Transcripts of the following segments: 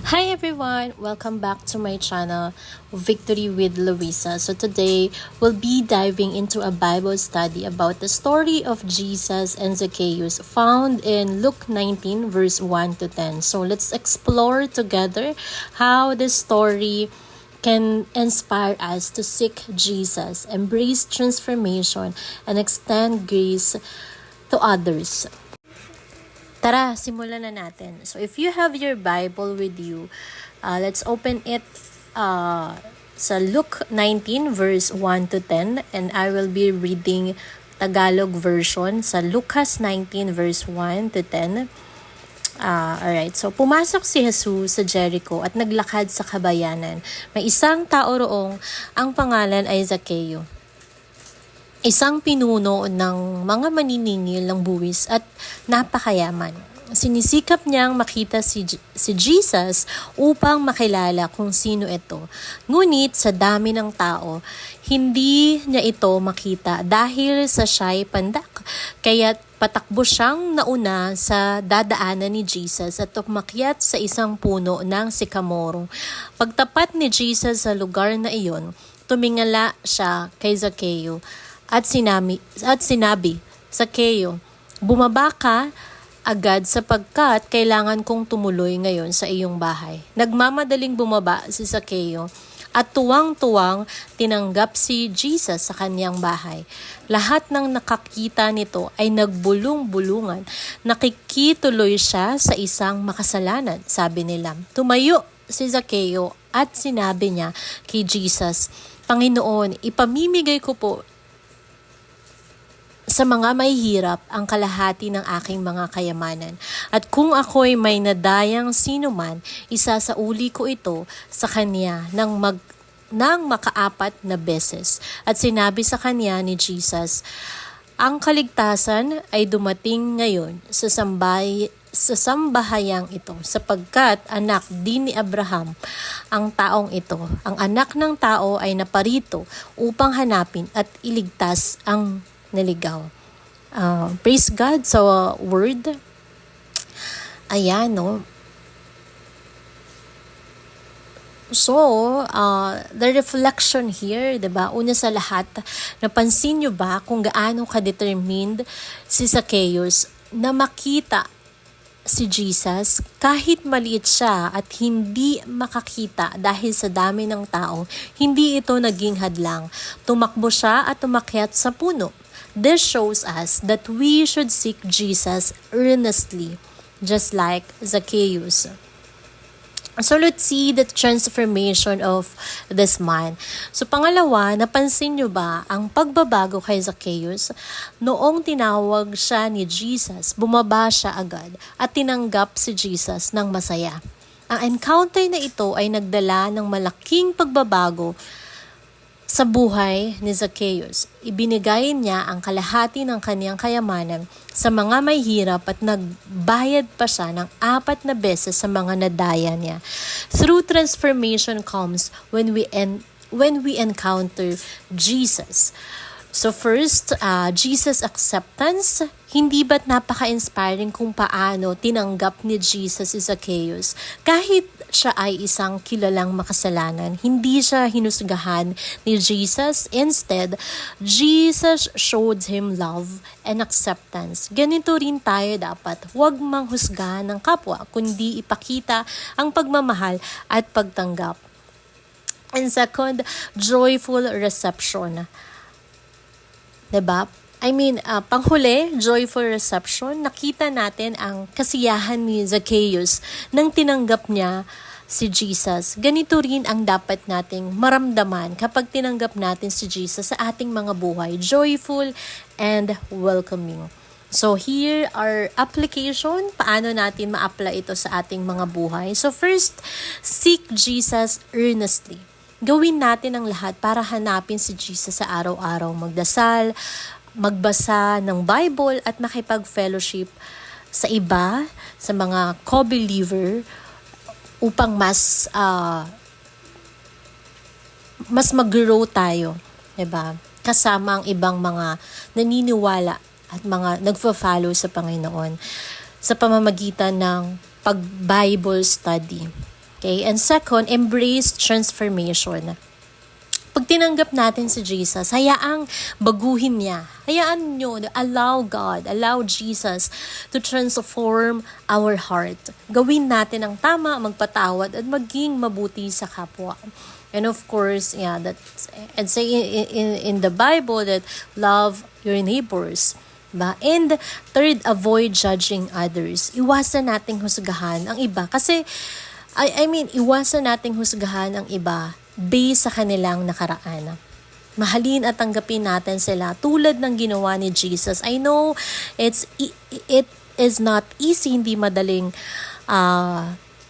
Hi everyone! Welcome back to my channel, Victory with Luisa. So today, we'll be diving into a Bible study about the story of Jesus and Zacchaeus found in Luke 19 verse 1 to 10. So let's explore together how this story can inspire us to seek Jesus, embrace transformation, and extend grace to others. Tara, simulan na natin. So, if you have your Bible with you, let's open it sa Luke 19 verse 1 to 10, and I will be reading Tagalog version sa Lucas 19 verse 1 to 10. Alright, so pumasok si Jesus sa Jericho at naglakad sa kabayanan. May isang tao roong ang pangalan ay Zacchaeus. Isang pinuno ng mga maniningil ng buwis at napakayaman. Sinisikap niyang makita si Jesus upang makilala kung sino ito. Ngunit sa dami ng tao, hindi niya ito makita dahil sa siya'y pandak. Kaya't patakbo siyang nauna sa dadaanan ni Jesus at umakyat sa isang puno ng sikamoro. Pagtapat ni Jesus sa lugar na iyon, tumingala siya kay Zacchaeus. At sinabi, Zacchaeus, bumaba ka agad sapagkat kailangan kong tumuloy ngayon sa iyong bahay. Nagmamadaling bumaba si Zacchaeus at tuwang-tuwang tinanggap si Jesus sa kanyang bahay. Lahat ng nakakita nito ay nagbulong-bulungan. Nakikituloy siya sa isang makasalanan, sabi nila. Tumayo si Zacchaeus at sinabi niya kay Jesus, Panginoon, ipamimigay ko po sa mga mahihirap ang kalahati ng aking mga kayamanan. At kung ako'y may nadayang sino man, isasauli ko ito sa kanya ng makaapat na beses. At sinabi sa kanya ni Jesus, ang kaligtasan ay dumating ngayon sa sambahayang ito, sapagkat anak din ni Abraham ang taong ito. Ang anak ng tao ay naparito upang hanapin at iligtas ang naligaw. Praise God sa word. Ayan, no? So, the reflection here, diba? Una sa lahat, napansin nyo ba kung gaano ka-determined si Zacchaeus na makita si Jesus kahit maliit siya at hindi makakita dahil sa dami ng tao, hindi ito naging hadlang. Tumakbo siya at umakyat sa puno. This shows us that we should seek Jesus earnestly, just like Zacchaeus. So let's see the transformation of this man. So pangalawa, napansin nyo ba ang pagbabago kay Zacchaeus? Noong tinawag siya ni Jesus, bumaba siya agad at tinanggap si Jesus ng masaya. Ang encounter na ito ay nagdala ng malaking pagbabago sa buhay ni Zacchaeus. Ibinigay niya ang kalahati ng kaniyang kayamanan sa mga may hirap at nagbayad pa siya ng 4 na beses sa mga nadaya niya. True transformation comes when we encounter Jesus. So first, Jesus' acceptance. Hindi ba't napaka-inspiring kung paano tinanggap ni Jesus si Zacchaeus? Kahit siya ay isang kilalang makasalanan, hindi siya hinusgahan ni Jesus. Instead, Jesus showed him love and acceptance. Ganito rin tayo dapat. Huwag manghusgahan ng kapwa, kundi ipakita ang pagmamahal at pagtanggap. And second, joyful reception. Diba? Panghuli, joyful reception, nakita natin ang kasiyahan ni Zacchaeus nang tinanggap niya si Jesus. Ganito rin ang dapat nating maramdaman kapag tinanggap natin si Jesus sa ating mga buhay. Joyful and welcoming. So here are application, paano natin ma-apply ito sa ating mga buhay. So first, seek Jesus earnestly. Gawin natin ang lahat para hanapin si Jesus sa araw-araw. Magdasal, magbasa ng Bible at makipag-fellowship sa iba, sa mga co-believer upang mas mag-grow tayo, diba? Kasama ang ibang mga naniniwala at mga nagfo-follow sa Panginoon sa pamamagitan ng pag-Bible study. Okay? And second, embrace transformation. Pag tinanggap natin si Jesus, hayaang baguhin niya. Hayaan nyo, allow God, allow Jesus to transform our heart. Gawin natin ang tama, magpatawad, at maging mabuti sa kapwa. And of course, and say in the Bible that love your neighbors. And third, avoid judging others. Iwasan nating husgahan ang iba. Kasi, iwasan nating husgahan ang iba based sa kanilang nakaraan. Mahalin at tanggapin natin sila tulad ng ginawa ni Jesus. I know it is not easy, hindi madaling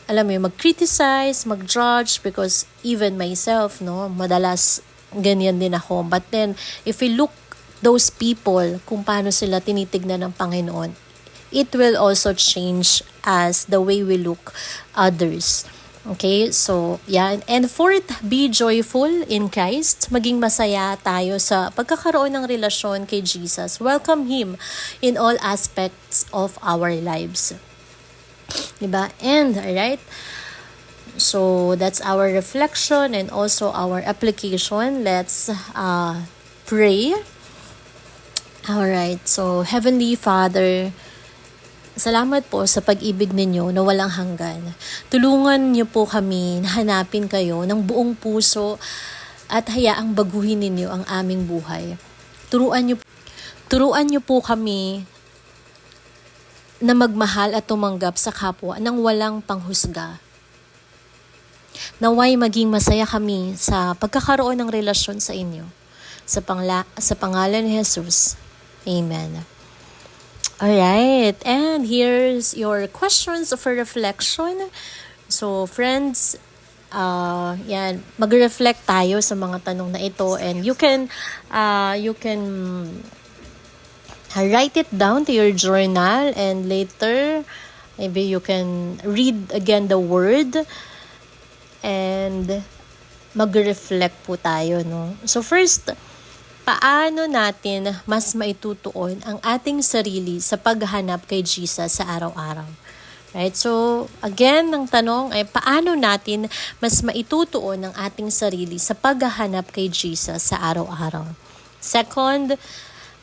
mag-criticize, mag-judge, because even myself, madalas ganyan din ako. But then, if we look those people, kung paano sila tinitignan ng Panginoon, it will also change us the way we look others. Okay, so, And fourth, be joyful in Christ. Maging masaya tayo sa pagkakaroon ng relasyon kay Jesus. Welcome Him in all aspects of our lives. Diba? And, alright, so that's our reflection and also our application. Let's pray. Alright, so Heavenly Father, salamat po sa pag-ibig ninyo na walang hanggan. Tulungan niyo po kami na hanapin kayo ng buong puso at hayaang baguhin ninyo ang aming buhay. Turuan niyo po kami na magmahal at tumanggap sa kapwa ng walang panghusga. Naway maging masaya kami sa pagkakaroon ng relasyon sa inyo. Sa pangalan ni Jesus. Amen. Alright, and here's your questions for reflection. So, friends, mag-reflect tayo sa mga tanong na ito, and you can write it down to your journal, and later, maybe you can read again the word, and mag-reflect po tayo, no? So, first, paano natin mas maitutuon ang ating sarili sa paghahanap kay Jesus sa araw-araw? Right? So, again, ang tanong ay paano natin mas maitutuon ang ating sarili sa paghahanap kay Jesus sa araw-araw? Second,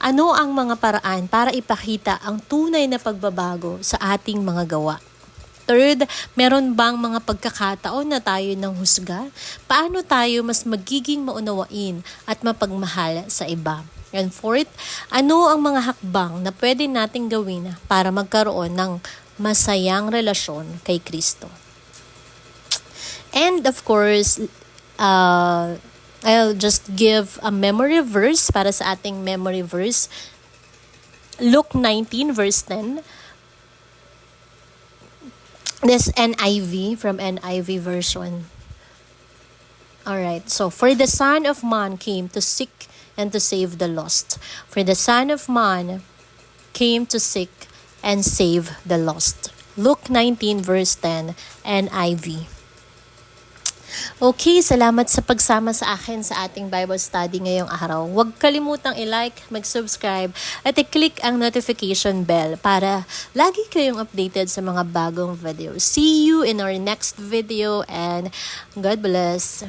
ano ang mga paraan para ipakita ang tunay na pagbabago sa ating mga gawa? Third, meron bang mga pagkakataon na tayo ng husga? Paano tayo mas magiging maunawain at mapagmahal sa iba? And fourth, ano ang mga hakbang na pwede nating gawin para magkaroon ng masayang relasyon kay Kristo? And of course, I'll just give a memory verse para sa ating memory verse. Luke 19 verse 10. This NIV, from NIV version. Alright, so, for the Son of Man came to seek and to save the lost. For the Son of Man came to seek and save the lost. Luke 19 verse 10, NIV. Okay, salamat sa pagsama sa akin sa ating Bible study ngayong araw. Huwag kalimutang i-like, mag-subscribe, at i-click ang notification bell para lagi kayong updated sa mga bagong videos. See you in our next video, and God bless.